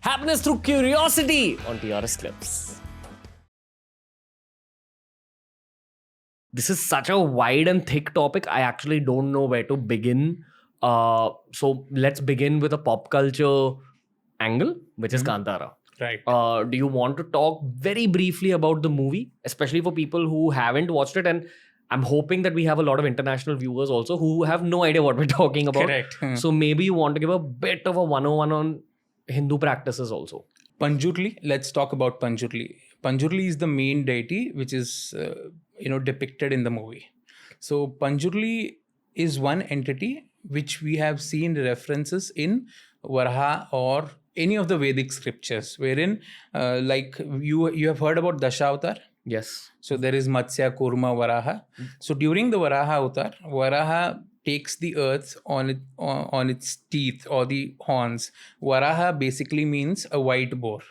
Happiness through curiosity on TRS Clips. This is such a wide and thick topic. I actually don't know where to begin. So let's begin with a pop culture angle, which is Kantara. Right. Do you want to talk very briefly about the movie, especially for people who haven't watched it? And I'm hoping that we have a lot of international viewers also who have no idea what we're talking about. Correct. So maybe you want to give a bit of a 101 on Hindu practices also. Panjurli, let's talk about Panjurli. Panjurli is the main deity which is depicted in the movie. So Panjurli is one entity which we have seen references in Varaha or any of the Vedic scriptures, wherein like you have heard about Dashavatar. Yes. So there is Matsya, Kurma, Varaha. So during the Varaha avatar, Varaha takes the earth on its teeth or the horns. Varaha basically means a white boar.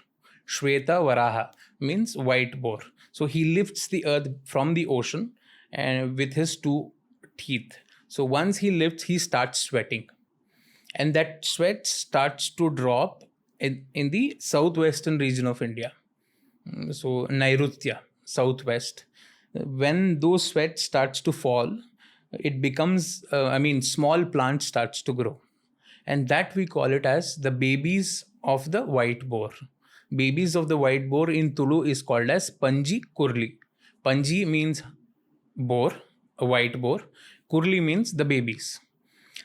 Shweta Varaha means white boar. So he lifts the earth from the ocean and with his two teeth. So once he lifts, he starts sweating. And that sweat starts to drop in the southwestern region of India. So Nairutya, southwest. When those sweat starts to fall, it becomes, small plant starts to grow. And that we call it as the babies of the white boar. Babies of the white boar in Tulu is called as Panji Kurli. Panji means boar, a white boar. Kurli means the babies.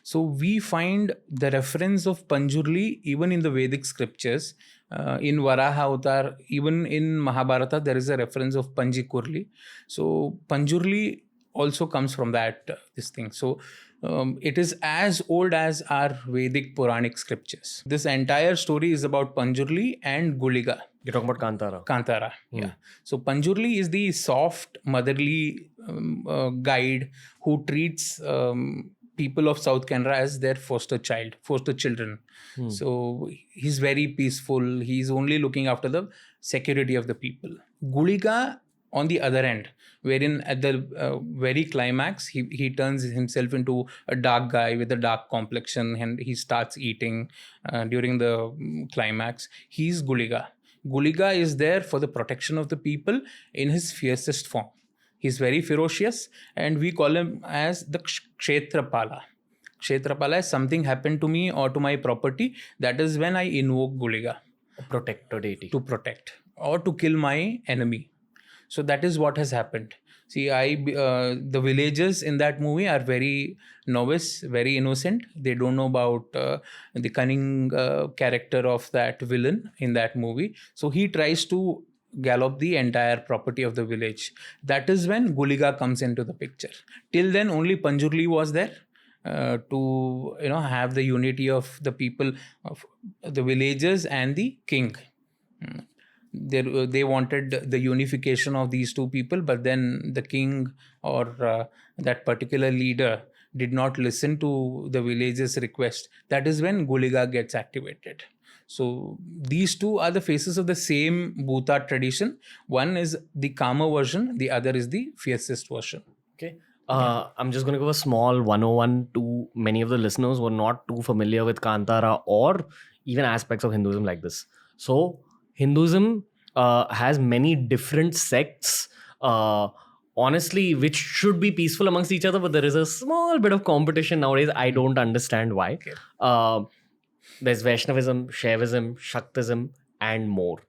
So we find the reference of Panjurli even in the Vedic scriptures. In Varaha Avatar, even in Mahabharata, there is a reference of Panji Kurli. So Panjurli also comes from this thing. So it is as old as our Vedic Puranic scriptures. This entire story is about Panjurli and Guliga. You're talking about Kantara. Kantara, yeah. So Panjurli is the soft, motherly guide who treats people of South Canara as their foster children. So he's very peaceful. He's only looking after the security of the people. Guliga, on the other end, wherein at the very climax, he turns himself into a dark guy with a dark complexion and he starts eating during the climax. He's Guliga. Guliga is there for the protection of the people in his fiercest form. He's very ferocious and we call him as the Kshetrapala. Kshetrapala is something happened to me or to my property. That is when I invoke Guliga. A protector deity. To protect or to kill my enemy. So that is what has happened. See, the villagers in that movie are very novice, very innocent. They don't know about the cunning character of that villain in that movie. So he tries to gallop the entire property of the village. That is when Guliga comes into the picture. Till then, only Panjurli was there to have the unity of the people, of the villagers and the king. They wanted the unification of these two people, but then the king or that particular leader did not listen to the villagers' request. That is when Guliga gets activated. So these two are the faces of the same Bhuta tradition. One is the calmer version, the other is the fiercest version. Okay. I'm just going to give a small 101 to many of the listeners who are not too familiar with Kantara or even aspects of Hinduism like this. So Hinduism has many different sects, honestly, which should be peaceful amongst each other, but there is a small bit of competition nowadays. I don't understand why. Okay. There's Vaishnavism, Shaivism, Shaktism, and more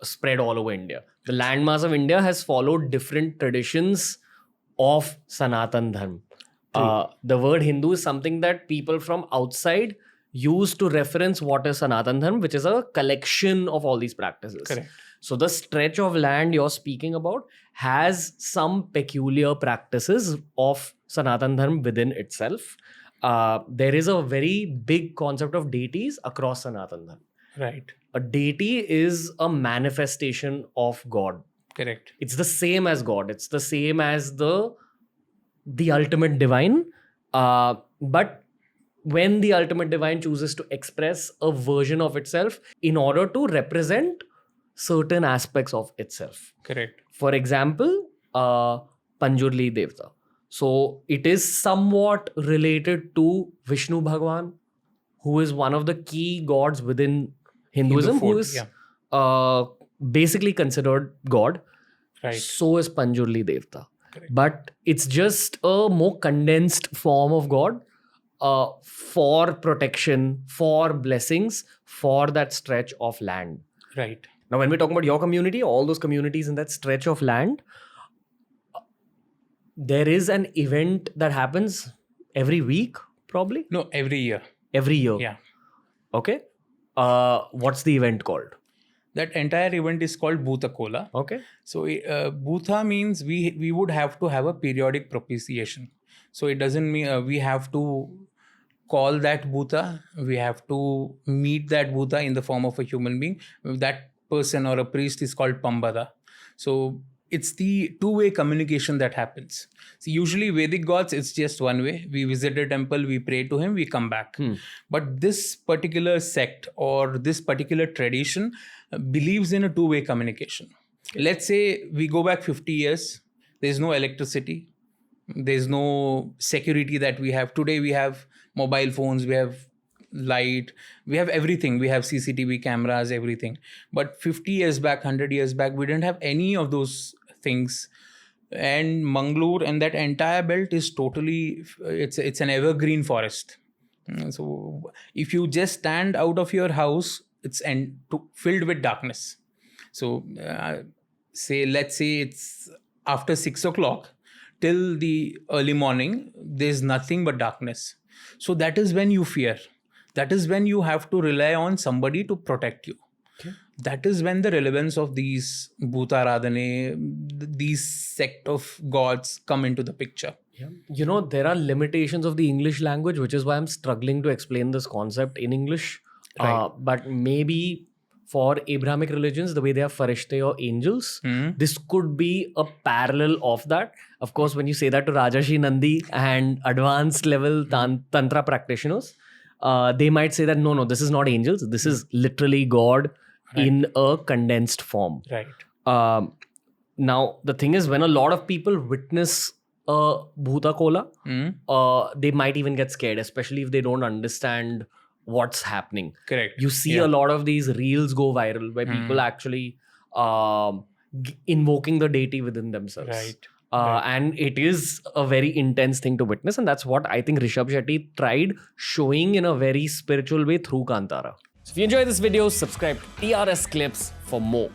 spread all over India. The landmass of India has followed different traditions of Sanatan Dharma. The word Hindu is something that people from outside use to reference what is Sanatan Dharma, which is a collection of all these practices. Correct. So the stretch of land you're speaking about has some peculiar practices of Sanatan Dharma within itself. There is a very big concept of deities across Sanatan Dharma. Right. A deity is a manifestation of God. Correct. It's the same as God. It's the same as the ultimate divine. But when the ultimate divine chooses to express a version of itself in order to represent certain aspects of itself. Correct. For example, Panjurli Devta. So it is somewhat related to Vishnu Bhagwan, who is one of the key gods within Hinduism, who food, is yeah. basically considered God. Right. So is Panjurli Devta. Correct. But it's just a more condensed form of God for protection, for blessings, for that stretch of land. Right. Now, when we're talking about your community, all those communities in that stretch of land, there is an event that happens every week, probably? No, every year. Every year. Yeah. Okay. What's the event called? That entire event is called Buta Kola. Okay. So Bhuta means we would have to have a periodic propitiation. So it doesn't mean we have to call that Bhuta. We have to meet that Bhuta in the form of a human being. That person or a priest is called Pambada. So it's the two-way communication that happens. So usually Vedic gods, it's just one way. We visit a temple, we pray to him, we come back. But this particular sect or this particular tradition believes in a two-way communication. Let's say we go back 50 years, there's no electricity, there's no security that we have. Today we have mobile phones, we have light, we have everything. We have CCTV cameras, everything. But 50 years back, 100 years back, we didn't have any of those things. And Mangalore and that entire belt is totally, it's an evergreen forest. So if you just stand out of your house, it's filled with darkness. So let's say it's after 6 o'clock till the early morning, there's nothing but darkness. So that is when you fear. That is when you have to rely on somebody to protect you. Okay. That is when the relevance of these Bhuta Radhane, these sect of gods come into the picture. Yeah. You know, there are limitations of the English language, which is why I'm struggling to explain this concept in English. Right. But maybe for Abrahamic religions, the way they have farishte or angels, this could be a parallel of that. Of course, when you say that to Rajarshi Nandi and advanced level Tantra practitioners, they might say that, no, this is not angels. This is literally God in a condensed form. Right. Now, the thing is, when a lot of people witness Bhuta Kola, they might even get scared, especially if they don't understand what's happening. Correct. You see a lot of these reels go viral where people actually invoking the deity within themselves. Right. And it is a very intense thing to witness. And that's what I think Rishabh Shetty tried showing in a very spiritual way through Kantara. So if you enjoyed this video, subscribe to TRS Clips for more.